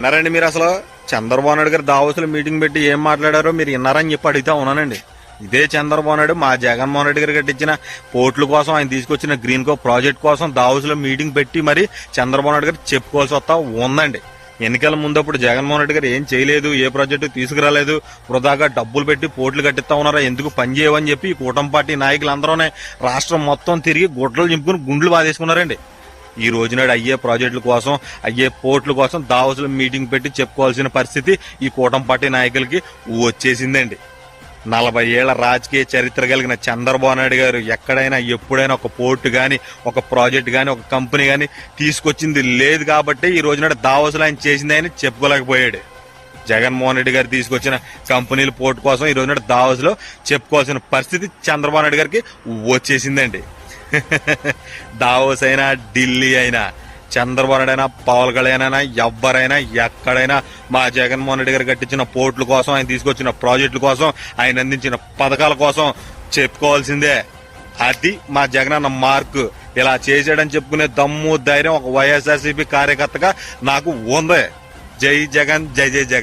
విన్నారండి మీరు అసలు చంద్రబాబు నాయుడు గారు దావోసులో మీటింగ్ పెట్టి ఏం మాట్లాడారో మీరు విన్నారని చెప్పి అడిగితే ఉన్నానండి. ఇదే చంద్రబాబు నాయుడు మా జగన్మోహన్ రెడ్డి గారు కట్టించిన పోర్టుల కోసం ఆయన తీసుకొచ్చిన గ్రీన్ కో ప్రాజెక్ట్ కోసం దావోసులో మీటింగ్ పెట్టి మరి చంద్రబాబు నాయుడు గారు చెప్పుకోవాల్సి వస్తా ఉందండి. ఎన్నికల ముందప్పుడు జగన్మోహన్ రెడ్డి గారు ఏం చేయలేదు, ఏ ప్రాజెక్టు తీసుకురాలేదు, వృధాగా డబ్బులు పెట్టి పోర్టులు కట్టిస్తా ఉన్నారా, ఎందుకు పని చేయవని చెప్పి ఈ కూటమి పార్టీ నాయకులందరూనే రాష్ట్రం మొత్తం తిరిగి గుడ్డలు చింపుకుని గుండ్లు బాధేసుకున్నారండి. ఈ రోజునాడు అయ్యే ప్రాజెక్టుల కోసం, అయ్యే పోర్టుల కోసం దావోసులో మీటింగ్ పెట్టి చెప్పుకోవాల్సిన పరిస్థితి ఈ కూటమి పార్టీ నాయకులకి వచ్చేసిందండి. 40 ఏళ్ల రాజకీయ చరిత్ర కలిగిన చంద్రబాబు నాయుడు గారు ఎక్కడైనా ఎప్పుడైనా ఒక పోర్టు గాని, ఒక ప్రాజెక్ట్ గాని, ఒక కంపెనీ గాని తీసుకొచ్చింది లేదు కాబట్టి ఈ రోజునాడు దావోసులో ఆయన చేసింది ఆయన చెప్పుకోలేకపోయాడు. జగన్మోహన్ రెడ్డి గారు తీసుకొచ్చిన కంపెనీల పోర్టు కోసం ఈ రోజునాడు దావోసులో చెప్పుకోవాల్సిన పరిస్థితి చంద్రబాబు నాయుడు గారికి వచ్చేసిందండి. దావోస్ అయినా, ఢిల్లీ అయినా, చంద్రబాబు నాయుడు అయినా, పవన్ కళ్యాణ్ అయినా, ఎవ్వరైనా ఎక్కడైనా మా జగన్మోహన్ రెడ్డి గారు కట్టించిన పోర్టుల కోసం, ఆయన తీసుకొచ్చిన ప్రాజెక్టుల కోసం, ఆయన అందించిన పథకాల కోసం చెప్పుకోవాల్సిందే. అది మా జగనన్న మార్కు. ఇలా చేశాడని చెప్పుకునే దమ్ము, ధైర్యం ఒక వైఎస్ఆర్సీపీ కార్యకర్తగా నాకు ఉంది. జై జగన్, జై జై జగన్.